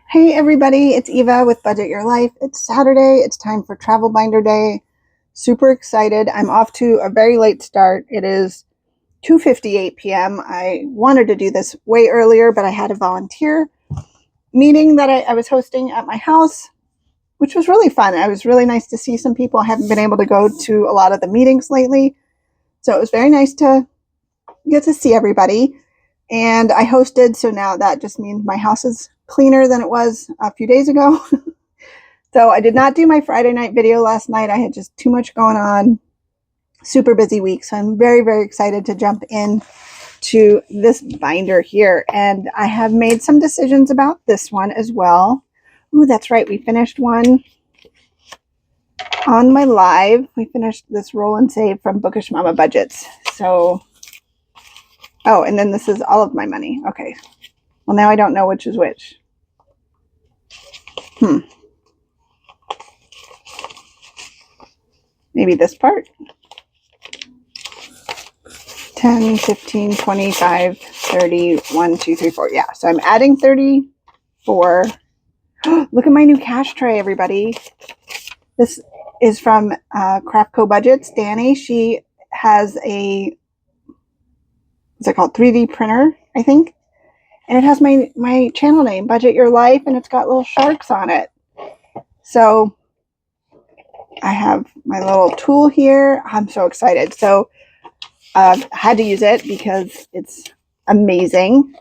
Hey everybody, it's Eva with Budget Your Life. It's Saturday, it's time for Travel Binder Day. Super excited. I'm off to a very late start. It is 2:58 p.m. I wanted to do this way earlier, but I had a volunteer meeting that I was hosting at my house, which was really fun. It was really nice to see some people. I haven't been able to go to a lot of the meetings lately, so it was very nice to get to see everybody. And I hosted, so now that just means my house is cleaner than it was a few days ago. So I did not do my Friday night video last night. I had just too much going on. Super busy week. So I'm very, very excited to jump in to this binder here. And I have made some decisions about this one as well. Ooh, that's right. We finished one on my live. We finished this roll and save from Bookish Mama Budgets. So, oh, and then this is all of my money. Okay. Well, now I don't know which is which. Maybe this part. 10, 15, 25, 30, 1, 2, 3, 4. Yeah, so I'm adding 34. Look at my new cash tray, everybody. This is from Craftco Budgets. Danny, she has a, what's it called? 3D printer, I think. And it has my channel name, Budget Your Life, and it's got little sharks on it. So I have my little tool here. I'm so excited. So I've had to use it because it's amazing.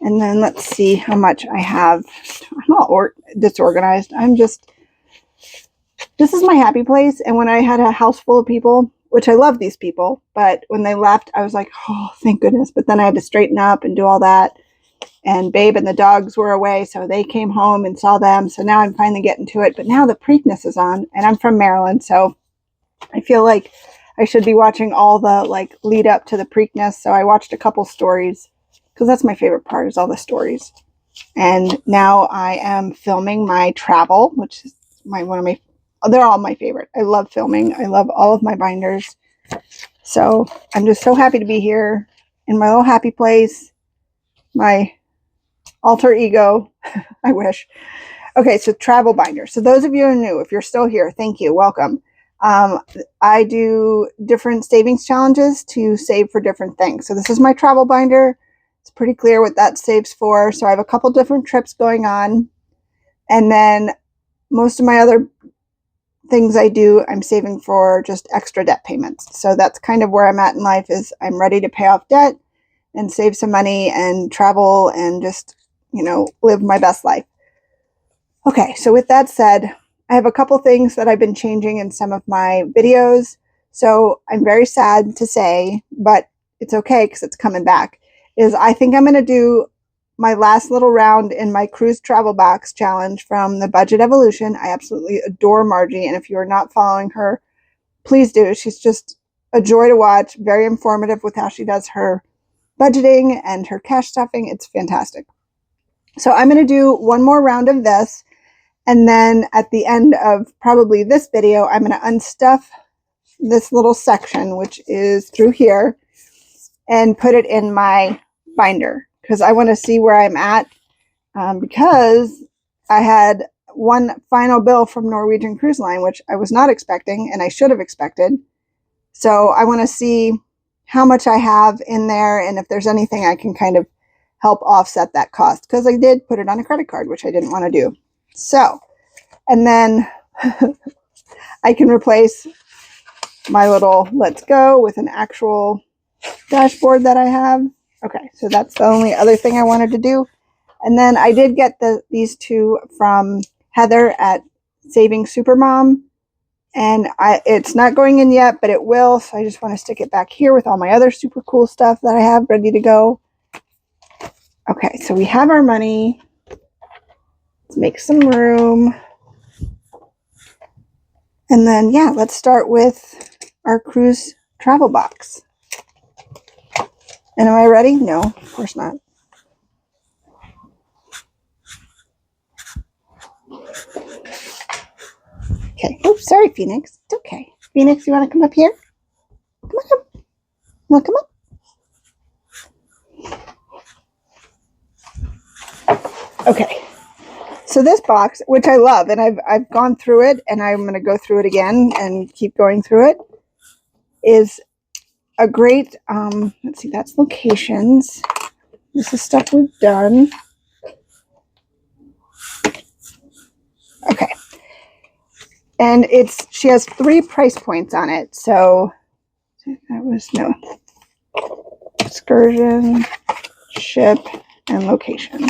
And then let's see how much I have. I'm all disorganized. This is my happy place. And when I had a house full of people, which I love these people, but when they left, I was like, oh, thank goodness. But then I had to straighten up and do all that. And Babe and the dogs were away, so they came home and saw them. So now I'm finally getting to it. But now the Preakness is on, and I'm from Maryland, so I feel like I should be watching all the lead up to the Preakness. So I watched a couple stories because that's my favorite part, is all the stories. And now I am filming my travel, which is they're all my favorite. I love filming. I love all of my binders. So I'm just so happy to be here in my little happy place. My alter ego, I wish. Okay, so travel binder. So those of you who are new, if you're still here, thank you. Welcome. I do different savings challenges to save for different things. So this is my travel binder. It's pretty clear what that saves for. So I have a couple different trips going on. And then most of my other things I do, I'm saving for just extra debt payments. So that's kind of where I'm at in life, is I'm ready to pay off debt and save some money and travel and just, live my best life. Okay, so with that said, I have a couple things that I've been changing in some of my videos. So I'm very sad to say, but it's okay because it's coming back, is I think I'm going to do my last little round in my cruise travel box challenge from the Budget Evolution. I absolutely adore Margie, and if you are not following her, please do. She's just a joy to watch, very informative with how she does her budgeting and her cash stuffing. It's fantastic. So I'm going to do one more round of this. And then at the end of probably this video, I'm going to unstuff this little section, which is through here, and put it in my binder because I want to see where I'm at, because I had one final bill from Norwegian Cruise Line, which I was not expecting and I should have expected. So I want to see how much I have in there and if there's anything I can kind of help offset that cost, because I did put it on a credit card, which I didn't want to do. So, and then I can replace my little Let's Go with an actual dashboard that I have. Okay, so that's the only other thing I wanted to do. And then I did get these two from Heather at Saving Supermom. And it's not going in yet, but it will. So I just want to stick it back here with all my other super cool stuff that I have ready to go. Okay, so we have our money. Let's make some room. And then, yeah, let's start with our cruise travel box. And am I ready? No, of course not. Okay. Oops, sorry, Phoenix. It's okay. Phoenix, you want to come up here? Come on up. Want to come up? Okay. So this box, which I love, and I've gone through it, and I'm going to go through it again and keep going through it, is a great, let's see, that's locations. This is stuff we've done. Okay. And she has 3 price points on it. So that was no excursion, ship, and location.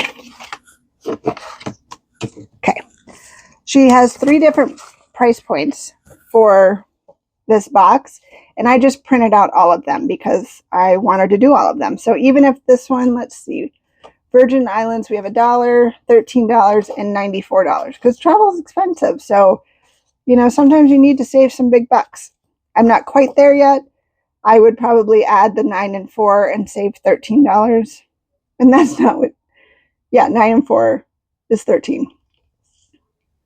Okay. She has 3 different price points for this box, and I just printed out all of them because I wanted to do all of them. So even if this one, let's see, Virgin Islands, we have $1, $13, and $94 because travel is expensive. So, you know, sometimes you need to save some big bucks. I'm not quite there yet. I would probably add the 9 and 4 and save $13. And that's not what, yeah, 9 and 4 is 13.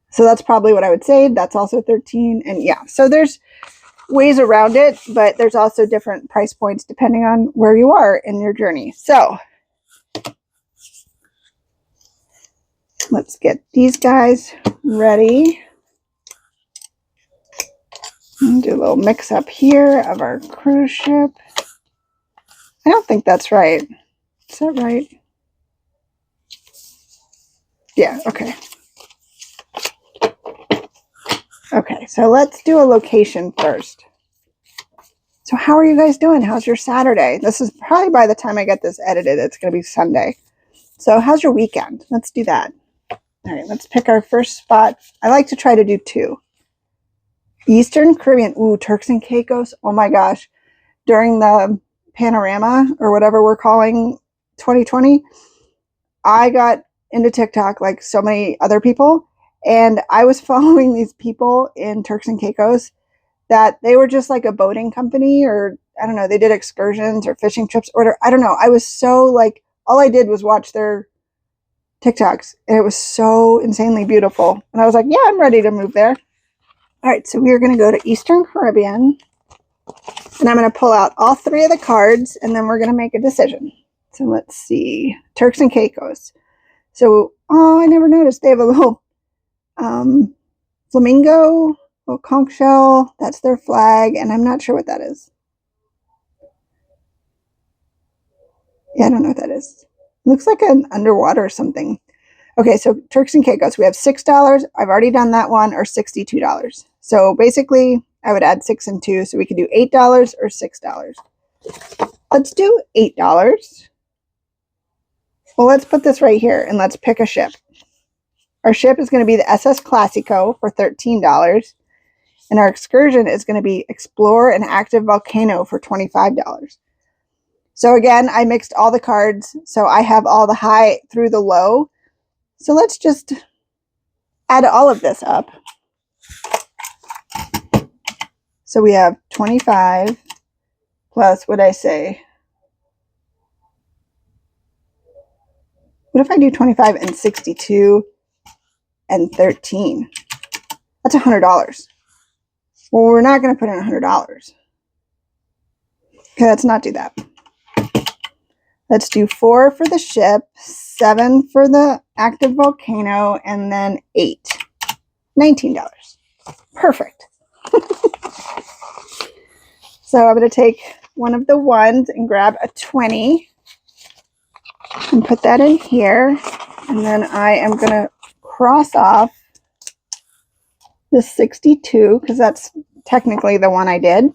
So that's probably what I would say. That's also 13. And yeah, so there's ways around it, but there's also different price points depending on where you are in your journey. So let's get these guys ready. Do a little mix up here of our cruise ship. I don't think that's right. Is that right? Yeah, okay. Okay, so let's do a location first. So how are you guys doing? How's your Saturday? This is probably by the time I get this edited, it's going to be Sunday. So how's your weekend? Let's do that. All right, let's pick our first spot. I like to try to do 2. Eastern Caribbean. Ooh, Turks and Caicos. Oh my gosh. During the panorama or whatever we're calling 2020, I got into TikTok like so many other people. And I was following these people in Turks and Caicos that they were just like a boating company, or I don't know, they did excursions or fishing trips or I don't know. I was so like, all I did was watch their TikToks, and it was so insanely beautiful. And I was like, yeah, I'm ready to move there. All right, so we are going to go to Eastern Caribbean, and I'm going to pull out all 3 of the cards, and then we're going to make a decision. So let's see, Turks and Caicos. So, oh, I never noticed. They have a little flamingo, little conch shell. That's their flag, and I'm not sure what that is. Yeah, I don't know what that is. It looks like an underwater or something. Okay, so Turks and Caicos, we have $6. I've already done that one, or $62. So basically, I would add 6 and 2, so we could do $8 or $6. Let's do $8. Well, let's put this right here, and let's pick a ship. Our ship is going to be the SS Classico for $13, and our excursion is going to be Explore an Active Volcano for $25. So again, I mixed all the cards, so I have all the high through the low. So let's just add all of this up. So we have 25 plus, what I say? What if I do 25 and 62 and 13? That's $100. Well, we're not going to put in $100. Okay, let's not do that. Let's do 4 for the ship, 7 for the active volcano, and then 8. $19. Perfect. So I'm going to take one of the ones and grab a 20 and put that in here. And then I am going to cross off the 62 because that's technically the one I did.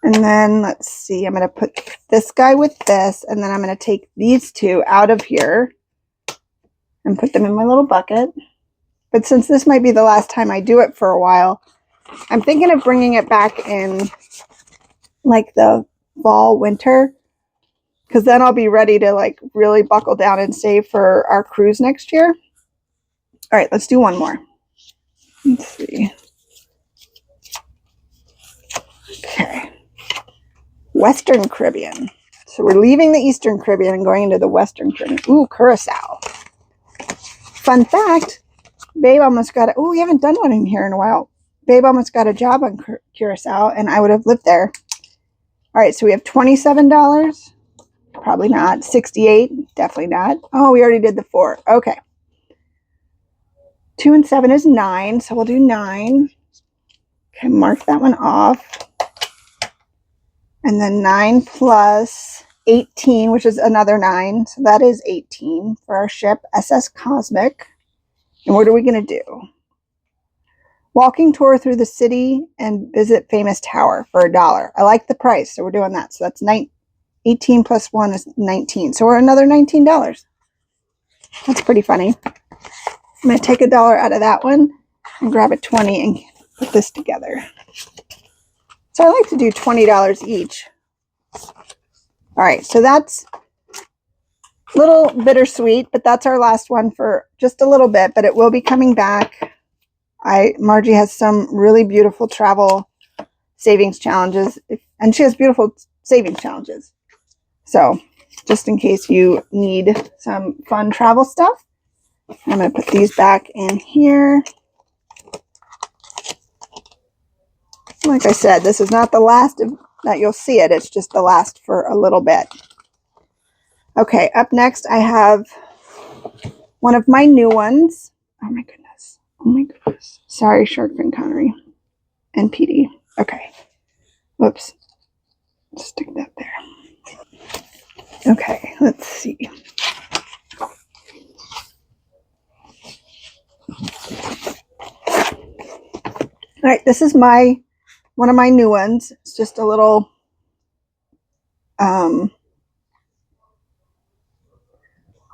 And then let's see, I'm going to put this guy with this, and then I'm going to take these 2 out of here and put them in my little bucket. But since this might be the last time I do it for a while, I'm thinking of bringing it back in like the fall, winter, because then I'll be ready to like really buckle down and save for our cruise next year. All right, let's do one more. Let's see. Okay. Western Caribbean. So we're leaving the Eastern Caribbean and going into the Western Caribbean. Ooh, Curacao. Fun fact, Babe almost got we haven't done one in here in a while. Babe almost got a job on Curacao, and I would have lived there. All right, so we have $27, Probably not. 68, definitely not. Oh, we already did the 4. Okay. 2 and 7 is 9, so we'll do 9. Okay, mark that one off. And then 9 plus 18, which is another 9. So that is 18 for our ship, SS Cosmic. And what are we going to do? Walking tour through the city and visit famous tower for $1. I like the price, so we're doing that. So that's 18 plus 1 is 19. So we're another $19. That's pretty funny. I'm going to take $1 out of that one and grab a 20 and put this together. So I like to do $20 each. All right, so that's a little bittersweet, but that's our last one for just a little bit, but it will be coming back. Margie has some really beautiful travel savings challenges, and she has beautiful savings challenges. So just in case you need some fun travel stuff, I'm going to put these back in here. Like I said, this is not the last that you'll see it. It's just the last for a little bit. Okay, up next I have one of my new ones. Oh my goodness. Oh my goodness. Sorry, Sharkfin Connery and PD. Okay. Whoops. Stick that there. Okay, let's see. All right, this is one of my new ones. It's just a little oh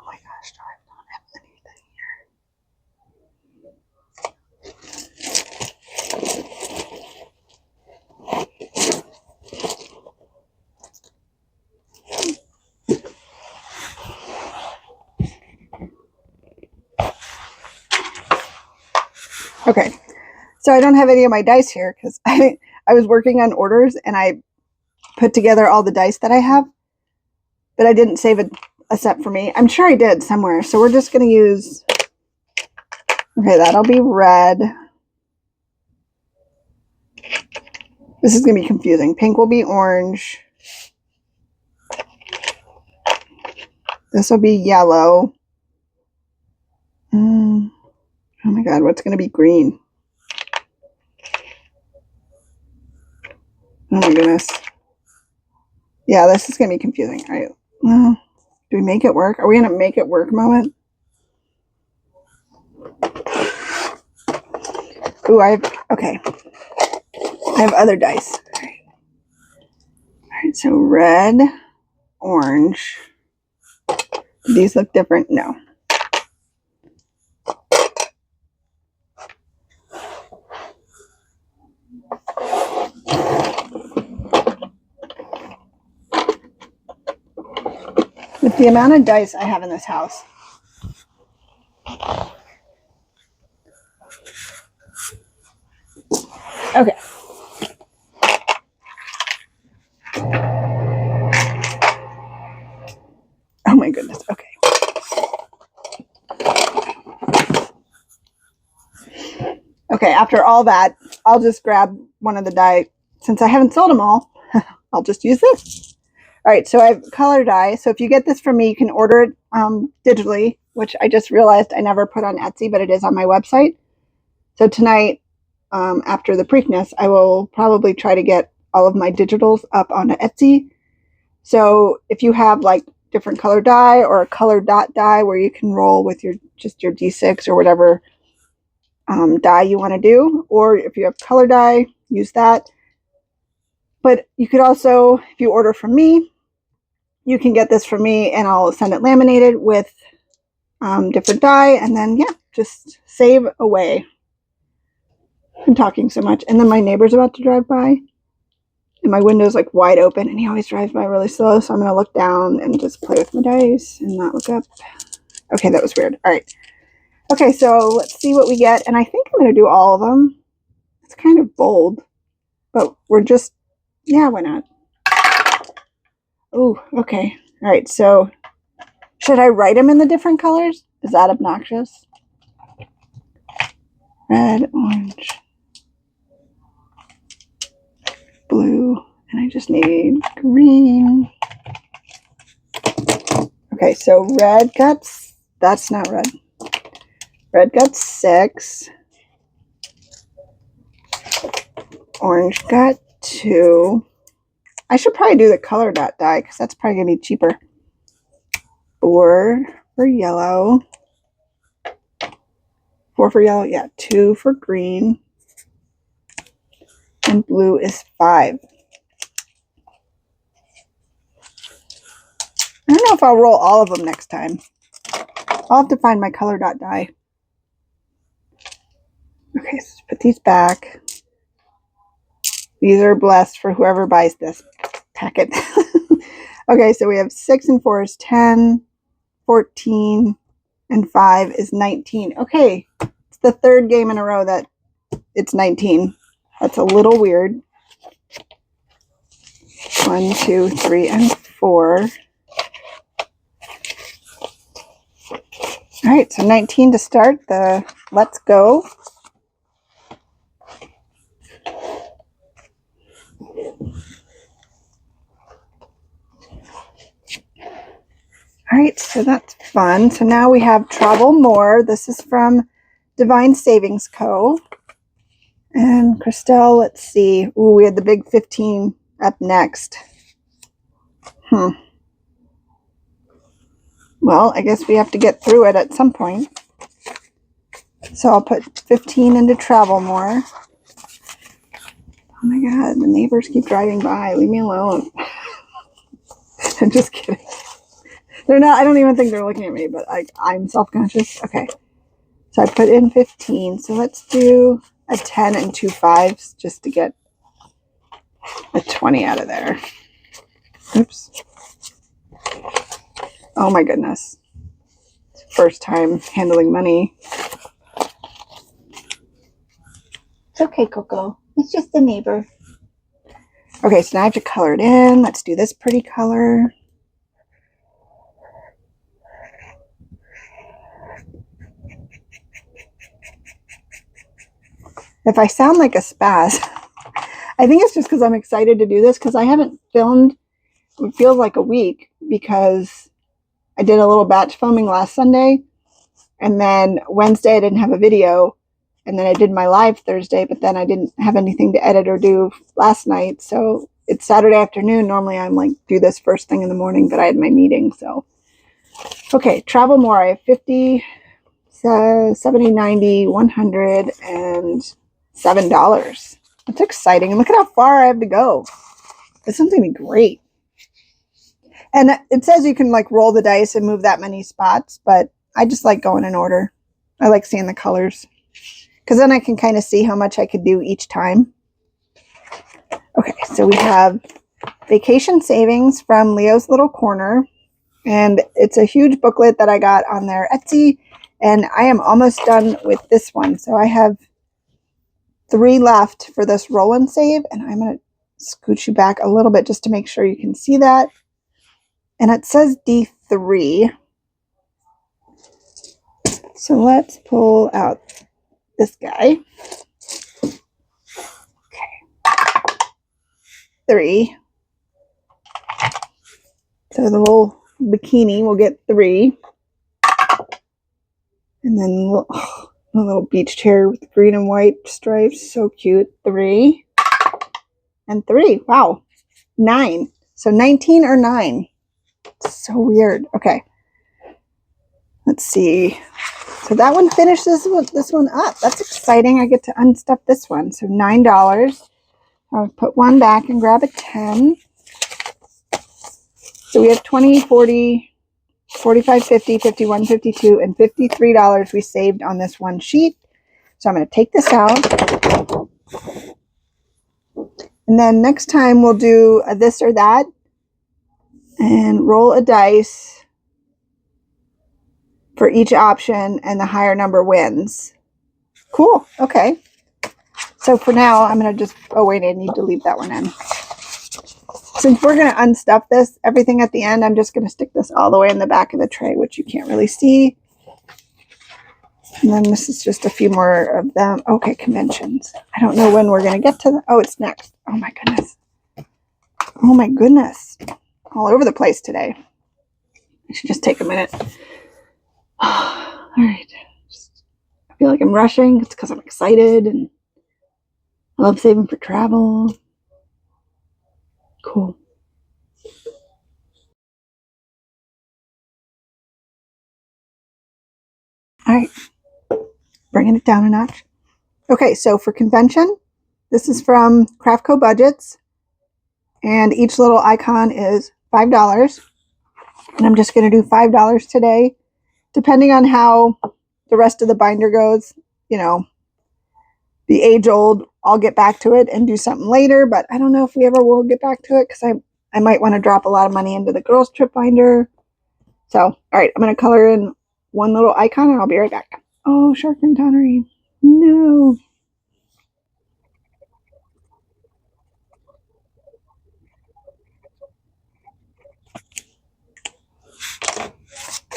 my gosh, I don't have anything here. Okay, so I don't have any of my dice here because I was working on orders and I put together all the dice that I have, but I didn't save a set for me. I'm sure I did somewhere. So we're just going to use, okay, that'll be red. This is going to be confusing. Pink will be orange. This will be yellow. Oh my God, what's going to be green? Oh my goodness. Yeah, this is going to be confusing. All right. Well, do we make it work? Are we going to make it work moment? Ooh, okay. I have other dice. All right. All right, so red, orange. Do these look different? No. With the amount of dice I have in this house, okay. Oh my goodness. Okay. Okay, after all that, I'll just grab one of the die. Since I haven't sold them all, I'll just use this. All right, so I have color die. So if you get this from me, you can order it digitally, which I just realized I never put on Etsy, but it is on my website. So tonight, after the Preakness, I will probably try to get all of my digitals up onto Etsy. So if you have like different color die or a color dot die where you can roll with your D6 or whatever die you want to do, or if you have color die, use that. But you could also, if you order from me, you can get this from me and I'll send it laminated with different die, and then yeah, just save away. I'm talking so much, and then my neighbor's about to drive by and my window's like wide open and he always drives by really slow, so I'm going to look down and just play with my dice and not look up. Okay, that was weird. All right. Okay, so let's see what we get, and I think I'm going to do all of them. It's kind of bold, but we're just, yeah, why not? Oh, okay. All right, so should I write them in the different colors? Is that obnoxious? Red, orange, blue, and I just need green. Okay, so red got, that's not red. Red got 6. Orange got 2. I should probably do the color dot die because that's probably going to be cheaper. 4 for yellow. 4 for yellow, yeah. 2 for green. And blue is 5. I don't know if I'll roll all of them next time. I'll have to find my color dot die. Okay, so put these back. These are blessed for whoever buys this packet. Okay, so we have 6 and 4 is 10, 14, and 5 is 19. Okay, it's the third game in a row that it's 19. That's a little weird. 1, 2, 3, and 4. All right, so 19 to start the let's go. All right, so that's fun. So now we have Travel More. This is from Tahiti Savings Co. And Christelle, let's see. Ooh, we had the big 15 up next. Well, I guess we have to get through it at some point. So I'll put 15 into Travel More. Oh my God, the neighbors keep driving by. Leave me alone. I'm just kidding. They're not, I don't even think they're looking at me, but I'm self-conscious. Okay. So I put in 15. So let's do a 10 and 2 5s just to get a 20 out of there. Oops. Oh my goodness. First time handling money. It's okay, Coco. It's just a neighbor. Okay, so now I have to color it in. Let's do this pretty color. If I sound like a spaz, I think it's just because I'm excited to do this because I haven't filmed, it feels like a week because I did a little batch filming last Sunday and then Wednesday I didn't have a video and then I did my live Thursday, but then I didn't have anything to edit or do last night. So it's Saturday afternoon. Normally I'm like do this first thing in the morning, but I had my meeting. So, okay, Travel More. I have 50, 70, 90, 100, and $7. That's exciting. And look at how far I have to go. This one's going to be great. And it says you can like roll the dice and move that many spots, but I just like going in order. I like seeing the colors because then I can kind of see how much I could do each time. Okay, so we have Vacation Savings from Leo's Little Corner. And it's a huge booklet that I got on their Etsy. And I am almost done with this one. So I have 3 left for this roll and save, and I'm going to scooch you back a little bit just to make sure you can see that. And it says D3. So let's pull out this guy. Okay. 3. So the little bikini will get 3. And then a little beach chair with green and white stripes. So cute. 3. And 3. Wow. 9. So 19 or 9. It's so weird. Okay. Let's see. So that one finishes this one up. That's exciting. I get to unstuff this one. So $9. I'll put one back and grab a 10. So we have 20, 40, 45, 50, 51, 52, and $53 we saved on this one sheet. So I'm going to take this out. And then next time we'll do a this or that and roll a dice for each option and the higher number wins. Cool. Okay. So for now, I'm going to just, oh wait, I need to leave that one in. Since we're going to unstuff this, everything at the end, I'm just going to stick this all the way in the back of the tray, which you can't really see. And then this is just a few more of them. Okay, conventions. I don't know when we're going to get to them. Oh, it's next. Oh my goodness. Oh my goodness. All over the place today. I should just take a minute. All right. I feel like I'm rushing. It's because I'm excited and I love saving for travel. Cool. All right. Bringing it down a notch. Okay, so for convention, this is from Craftco Budgets, and each little icon is $5. And I'm just going to do $5 today, depending on how the rest of the binder goes. You know, the age old, I'll get back to it and do something later, but I don't know if we ever will get back to it because I might want to drop a lot of money into the girls trip binder. So, all right, I'm going to color in one little icon and I'll be right back. Oh, shark and tonnery. No.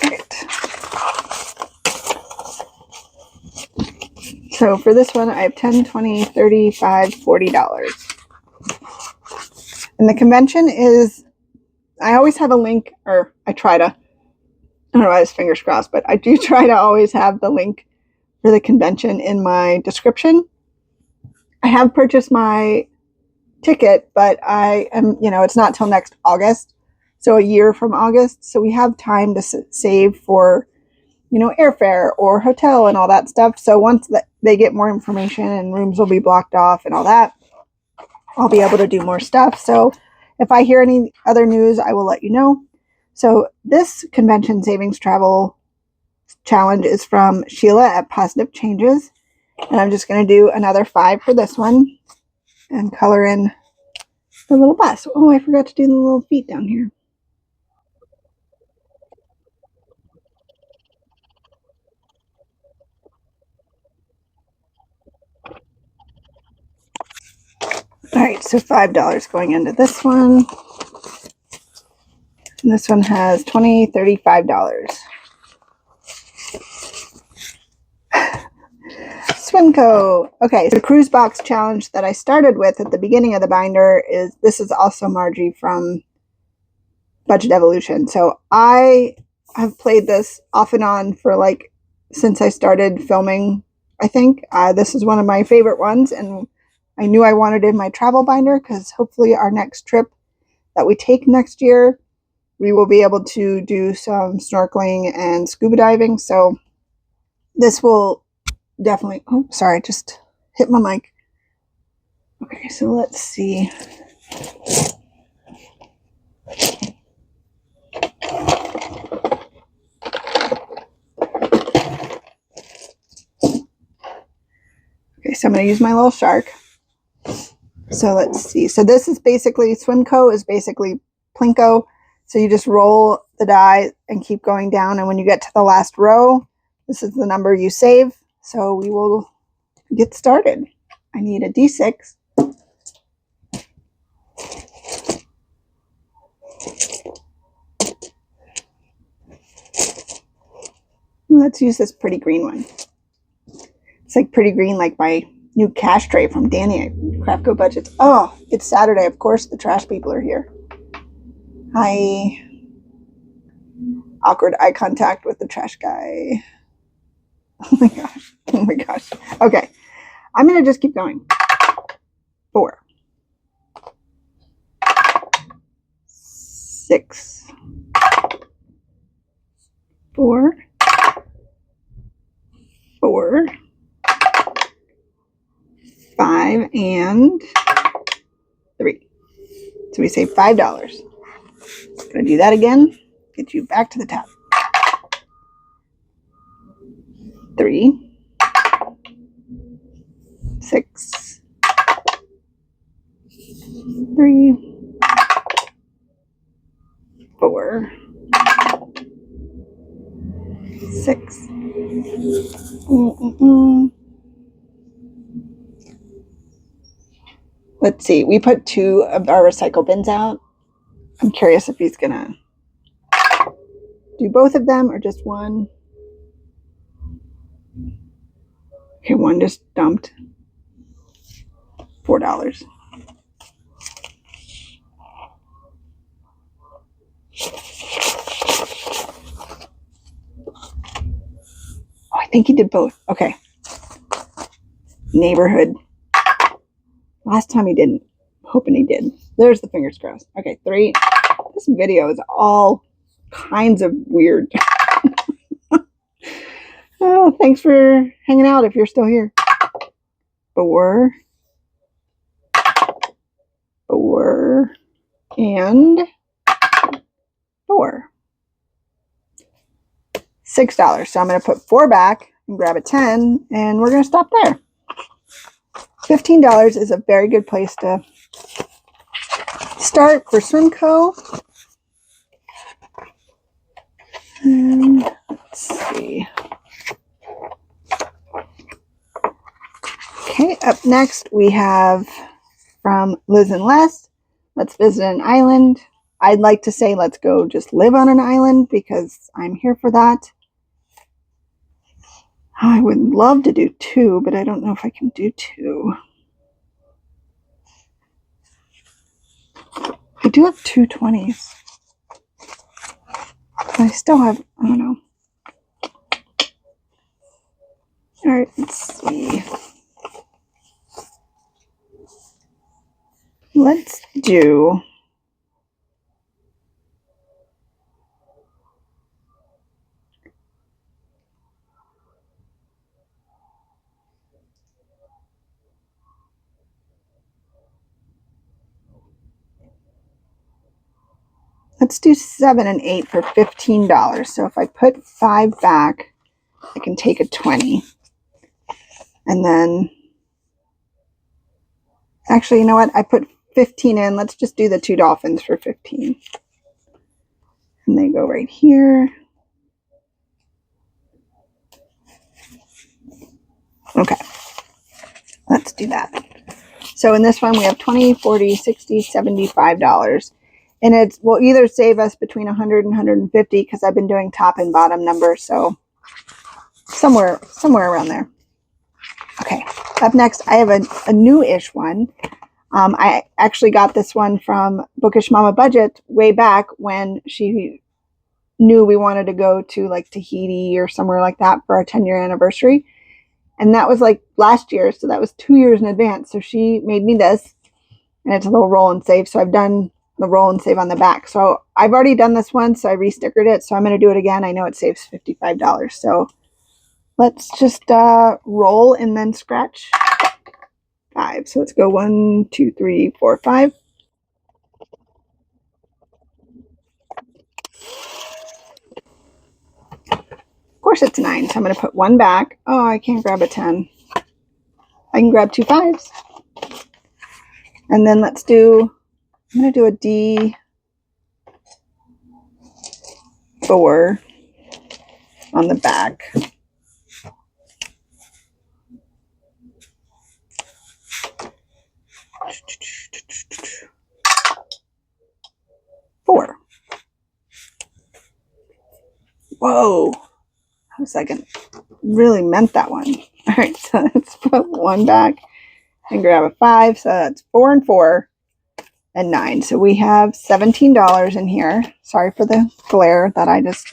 Right. So for this one, I have $10, $20, $35, $40. And the convention is, I always have a link, or I try to, I don't know why his fingers crossed, but I do try to always have the link for the convention in my description. I have purchased my ticket, but I am, it's not till next August. So a year from August. So we have time to save for, airfare or hotel and all that stuff. So once they get more information and rooms will be blocked off and all that, I'll be able to do more stuff. So if I hear any other news, I will let you know. So this convention savings travel challenge is from Sheila at Positive Changes. And I'm just going to do another 5 for this one and color in the little bus. Oh, I forgot to do the little feet down here. All right, so $5 going into this one. And this one has $20, $35. Swimco. Okay, so the cruise box challenge that I started with at the beginning of the binder this is also Margie from Budget Evolution. So I have played this off and on for since I started filming. I think this is one of my favorite ones, and I knew I wanted it in my travel binder because hopefully our next trip that we take next year, we will be able to do some snorkeling and scuba diving. So this will definitely, oh, sorry, just hit my mic. Okay, so let's see. Okay, so I'm going to use my little shark. So let's see. So this is basically, Swimco is basically Plinko. So you just roll the die and keep going down. And when you get to the last row, this is the number you save. So we will get started. I need a D6. Let's use this pretty green one. It's like pretty green, like my new cash tray from Danny at Craftco Budgets. Oh, it's Saturday. Of course, the trash people are here. Hi. Awkward eye contact with the trash guy. Oh my gosh. Oh my gosh. Okay. I'm going to just keep going. 4. 6. 4. 4. 5 and 3. So we save $5. Gonna do that again. Get you back to the top. 3. 6. 3. 4. 6. Let's see. We put 2 of our recycle bins out. I'm curious if he's gonna do both of them or just one. Okay, one just dumped. $4. think he did both. Okay. Neighborhood. Last time he didn't. Hoping he did. There's the fingers crossed. Okay, 3. This video is all kinds of weird. Oh, thanks for hanging out if you're still here. 4. 4. And 4. $6. So I'm going to put 4 back and grab a 10, and we're going to stop there. $15 is a very good place to start for Swimco. And let's see. Okay, up next we have from Liz and Les. Let's visit an island. I'd like to say let's go just live on an island because I'm here for that. I would love to do 2, but I don't know if I can do 2. I do have 2 20s. I still have, I don't know. All right, let's see. Let's do let's do 7 and 8 for $15. So if I put 5 back, I can take a 20. And then, actually, you know what? I put 15 in. Let's just do the 2 dolphins for 15. And they go right here. Okay. Let's do that. So in this one, we have $20, $40, $60, $75. And it will either save us between 100 and 150 because I've been doing top and bottom numbers. So somewhere around there. Okay. Up next, I have a new-ish one. I actually got this one from Bookish Mama Budget way back when she knew we wanted to go to like Tahiti or somewhere like that for our 10-year anniversary. And that was like last year. So that was 2 years in advance. So she made me this. And it's a little roll and save. So I've done the roll and save on the back. So I've already done this one. So I restickered it. So I'm going to do it again. I know it saves $55. So let's just roll and then scratch 5. So let's go 1, 2, 3, 4, 5. Of course it's 9. So I'm going to put 1 back. Oh, I can't grab a 10. I can grab 2 5s. And then let's do, I'm going to do a D4 on the back. Four. Whoa. I was like, really meant that one. All right, so let's put 1 back and grab a 5. So that's 4 and 4 and 9. So we have $17 in here. Sorry for the glare that I just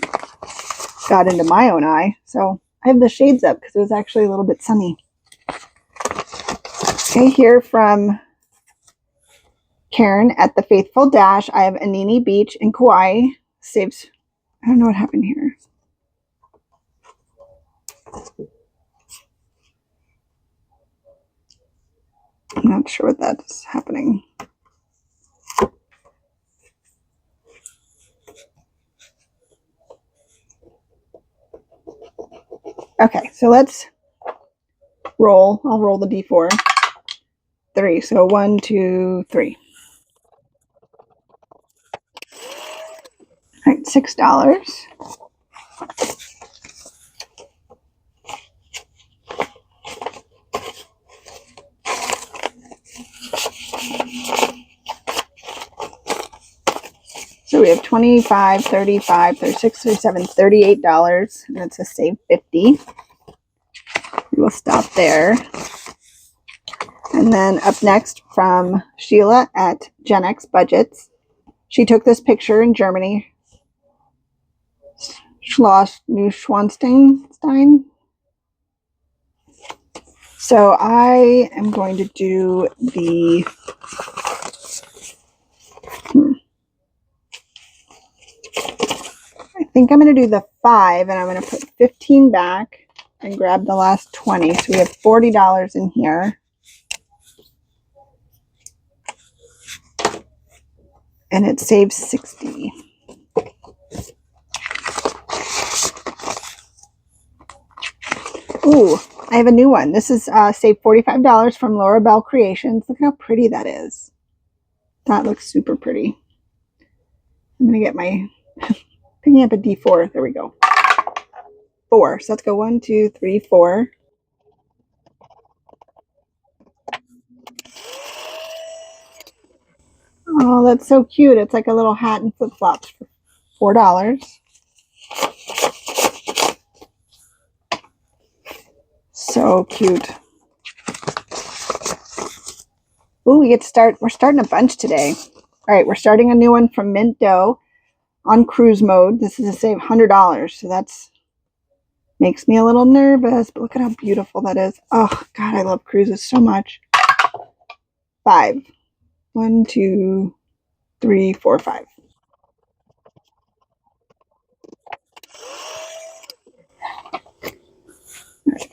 got into my own eye. So I have the shades up because it was actually a little bit sunny. Okay, here from Karen at the Faithful Dash, I have Anini Beach in Kauai. Saves, I don't know what happened here. I'm not sure what that's happening. Okay, so let's roll. I'll roll the D4. 3. So 1, 2, 3. All right, $6. So we have 25, 35, 36, 37, $38. And that's a save 50. We will stop there. And then up next from Sheila at Gen X Budgets. She took this picture in Germany. Schloss Neuschwanstein. So I am going to do the I think I'm going to do the 5, and I'm going to put 15 back and grab the last 20. So we have $40 in here. And it saves 60. Ooh, I have a new one. This is save $45 from Laura Bell Creations. Look how pretty that is. That looks super pretty. I'm going to get my, picking up a D4. There we go. 4. So let's go 1, 2, 3, 4. Oh, that's so cute. It's like a little hat and flip-flops for $4. So cute. Ooh, we get to start. We're starting a bunch today. All right, we're starting a new one from Mint Dough on cruise mode. This is a save $100. So that's makes me a little nervous, but look at how beautiful that is. Oh, God, I love cruises so much. 5. 1, 2, 3, 4, 5.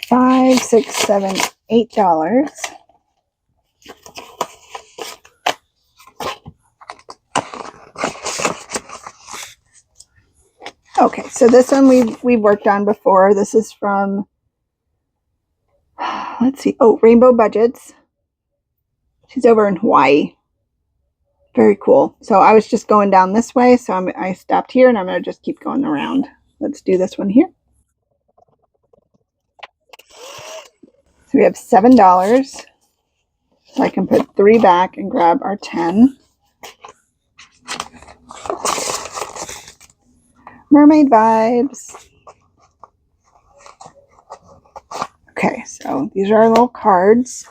$5, $6, $7, $8. Okay, so this one we've worked on before. This is from, let's see, Rainbow Budgets. She's over in Hawaii. Very cool. So I was just going down this way, so I stopped here, and I'm going to just keep going around. Let's do this one here. So we have $7. So I can put 3 back and grab our 10. Mermaid Vibes. Okay, so these are our little cards.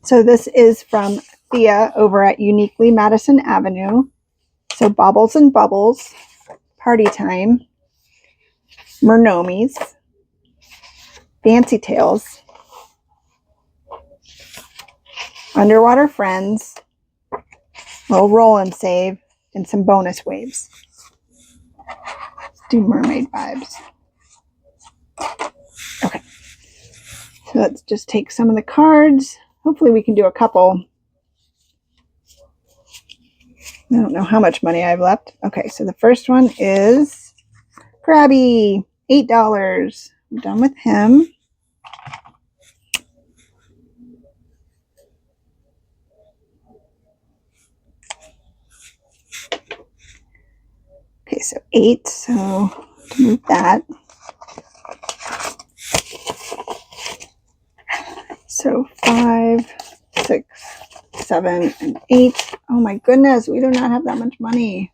So this is from Thea over at Uniquely Madison Avenue. So Baubles and Bubbles, Party Time, Mernomies, Fancy Tales, Underwater Friends, little roll and save, and some bonus waves. Let's do Mermaid Vibes. Okay. So let's just take some of the cards. Hopefully we can do a couple. I don't know how much money I have left. Okay, so the first one is Krabby, $8. I'm done with him. Okay, so 8, so to move that. So 5, 6, 7, and 8. Oh my goodness, we do not have that much money.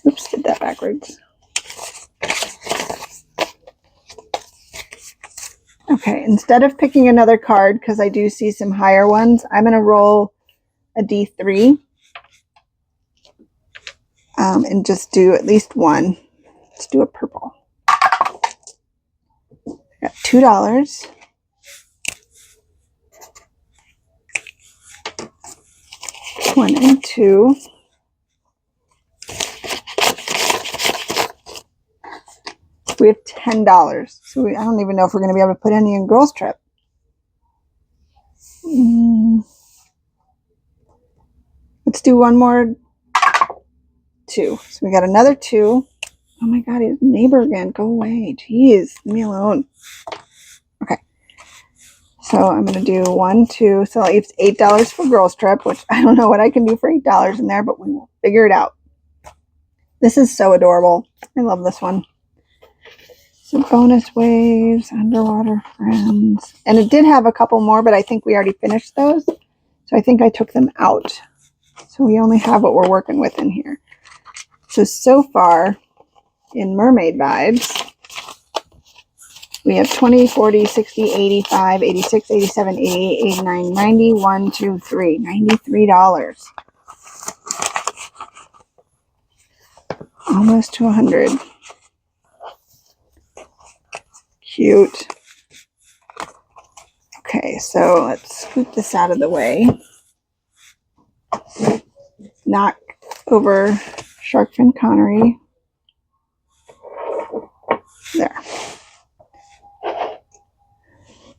Oops, did that backwards. Okay, instead of picking another card, because I do see some higher ones, I'm going to roll a D3 and just do at least one. Let's do a purple. I got $2. One and 2. We have $10. So I don't even know if we're going to be able to put any in Girls Trip. Let's do one more 2. So we got another 2. Oh my God, he's a neighbor again. Go away. Jeez, leave me alone. Okay. So I'm going to do 1, 2. So it's $8 for Girls Trip, which I don't know what I can do for $8 in there, but we will figure it out. This is so adorable. I love this one. So bonus waves, underwater friends. And it did have a couple more, but I think we already finished those. So I think I took them out. So we only have what we're working with in here. So far in Mermaid Vibes, we have 20, 40, 60, 85, 86, 87, 88, 89, 90, 1, 2, 3, $93. Almost to 100. Cute. Okay, so let's scoop this out of the way. Knock over Shark Fin Connery. There.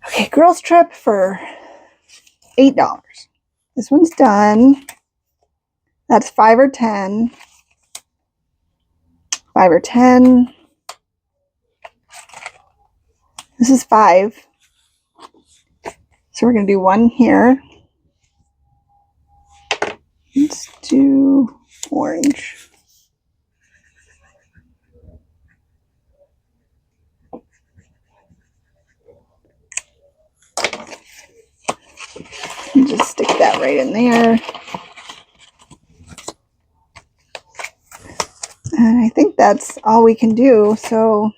Okay, girls trip for $8. This one's done. That's 5 or 10. 5 or 10. This is 5. So we're going to do one here. Let's do orange. And just stick that right in there. And I think that's all we can do. So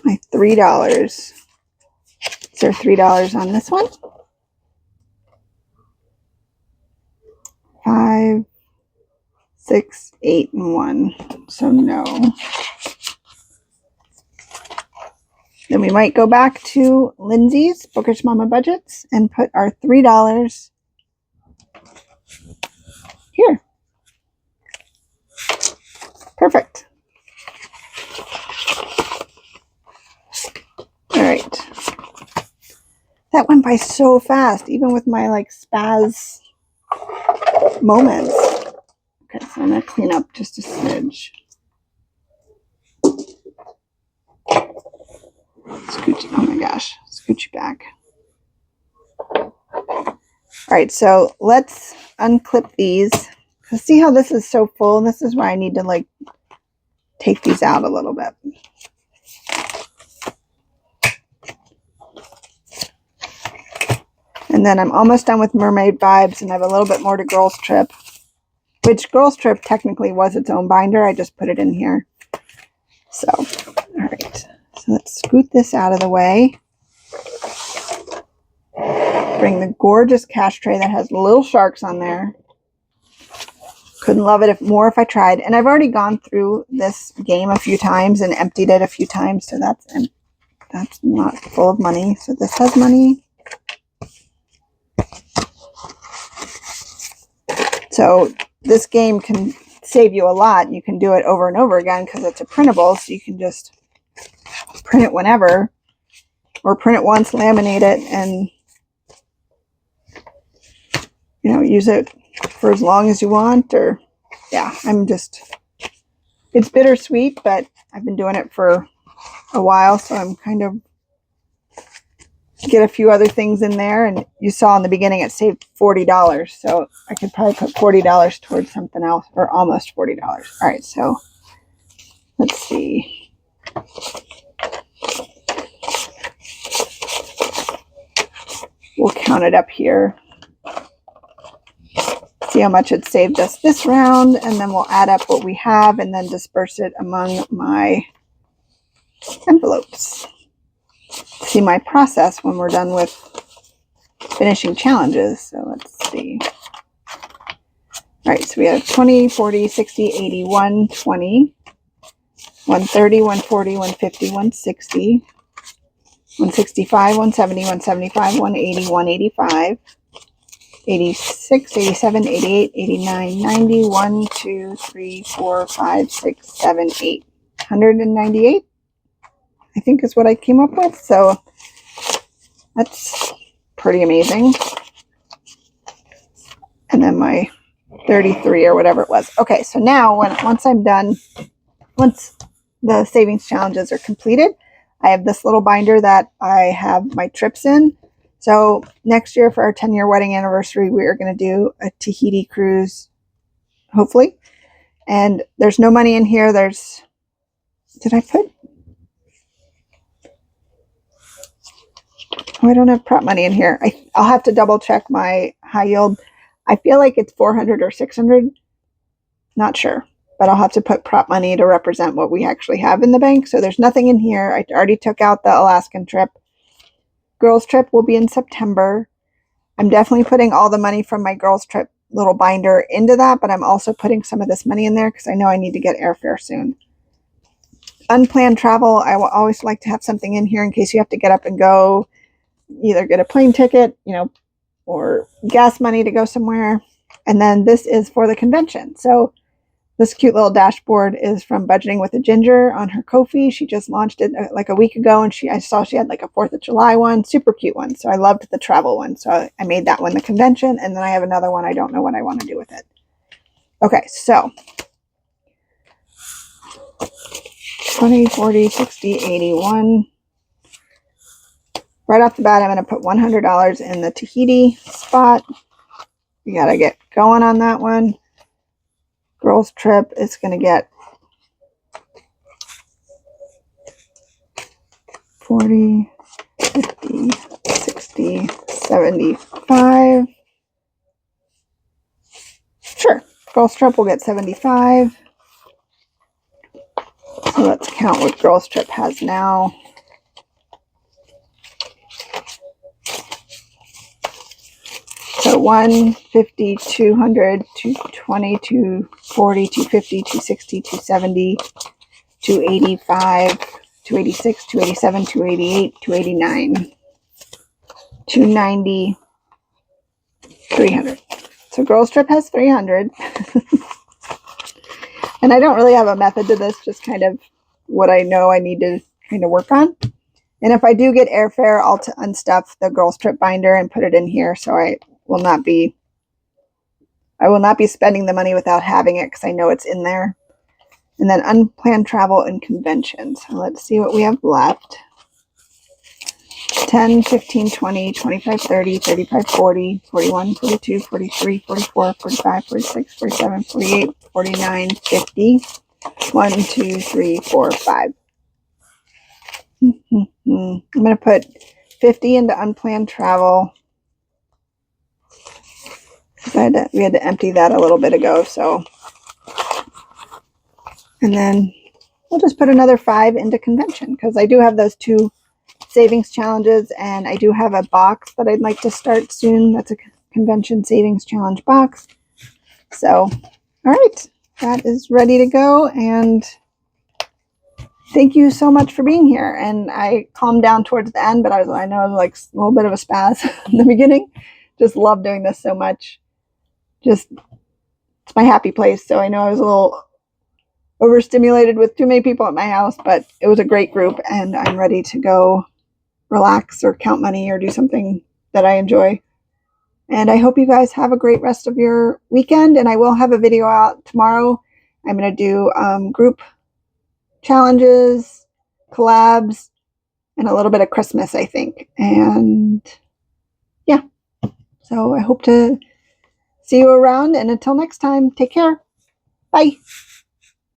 my $3. Is there $3 on this one? 5, 6, 8, and 1. So no. Then we might go back to Lindsay's Bookish Mama Budgets and put our $3 here. Perfect. All right. That went by so fast, even with my like spaz moments. Okay, so I'm going to clean up just a smidge. Scooch, oh my gosh, scooch you back. All right, so let's unclip these. See how this is so full? This is why I need to like take these out a little bit. And then I'm almost done with Mermaid Vibes, and I have a little bit more to Girls Trip, which Girls Trip technically was its own binder. I just put it in here. So, all right. So let's scoot this out of the way. Bring the gorgeous cash tray that has little sharks on there. Couldn't love it more if I tried. And I've already gone through this game a few times and emptied it a few times. So that's not full of money. So this has money. So this game can save you a lot. You can do it over and over again because it's a printable. So you can just print it whenever, or print it once, laminate it, and use it for as long as you want. Or yeah, it's bittersweet, but I've been doing it for a while, so I'm kind of get a few other things in there. And you saw in the beginning it saved $40, so I could probably put $40 towards something else, or almost $40. All right, so let's see. We'll count it up here. See how much it saved us this round, and then we'll add up what we have and then disperse it among my envelopes. See my process when we're done with finishing challenges. So let's see. All right, so we have 20, 40, 60, 80, 120, 130, 140, 150, 160, 165, 170, 175, 180, 185, 86, 87, 88, 89, 90, 1, 2, 3, 4, 5, 6, 7, 8, 198. I think is what I came up with. So that's pretty amazing. And then my 33 or whatever it was. Okay, so now once I'm done, once the savings challenges are completed, I have this little binder that I have my trips in. So next year for our 10-year wedding anniversary, we are going to do a Tahiti cruise, hopefully. And there's no money in here. Did I put? Oh, I don't have prop money in here. I'll have to double check my high yield. I feel like it's 400 or 600. Not sure. But I'll have to put prop money to represent what we actually have in the bank. So there's nothing in here. I already took out the Alaskan trip. Girls trip will be in September. I'm definitely putting all the money from my girls trip little binder into that, but I'm also putting some of this money in there because I know I need to get airfare soon. Unplanned travel, I will always like to have something in here in case you have to get up and go, either get a plane ticket, or gas money to go somewhere. And then this is for the convention. So this cute little dashboard is from Budgeting with a Ginger on her Ko-fi. She just launched it like a week ago, and I saw she had like a 4th of July one, super cute one. So I loved the travel one. So I made that one the convention, and then I have another one. I don't know what I want to do with it. Okay, so 20, 40, 60, 81. Right off the bat, I'm going to put $100 in the Tahiti spot. You got to get going on that one. Girls trip is going to get 40, 50, 60, 75. Sure, girls trip will get 75. So let's count what girls trip has now. So 150, 200, 220, 240, 250, 260, 270, 285, 286, 287, 288, 289, 290, 300. So girls trip has 300. And I don't really have a method to this, just kind of what I know I need to kind of work on. And if I do get airfare, I'll unstuff the girls trip binder and put it in here, so I will not be spending the money without having it, because I know it's in there. And then unplanned travel and conventions. So let's see what we have left. 10, 15, 20, 25, 30, 35, 40, 41, 42, 43, 44, 45, 46, 47, 48, 49, 50. 1, 2, 3, 4, 5. I'm going to put 50 into unplanned travel. We had to empty that a little bit ago, so. And then we'll just put another 5 into convention, because I do have those 2 savings challenges, and I do have a box that I'd like to start soon. That's a convention savings challenge box. So, all right, that is ready to go, and thank you so much for being here. And I calmed down towards the end, but I know I was like a little bit of a spaz in the beginning. Just love doing this so much. It's my happy place. So I know I was a little overstimulated with too many people at my house, but it was a great group, and I'm ready to go relax or count money or do something that I enjoy. And I hope you guys have a great rest of your weekend, and I will have a video out tomorrow. I'm going to do group challenges, collabs, and a little bit of Christmas, I think. And yeah, so I hope to see you around, and until next time, take care. Bye.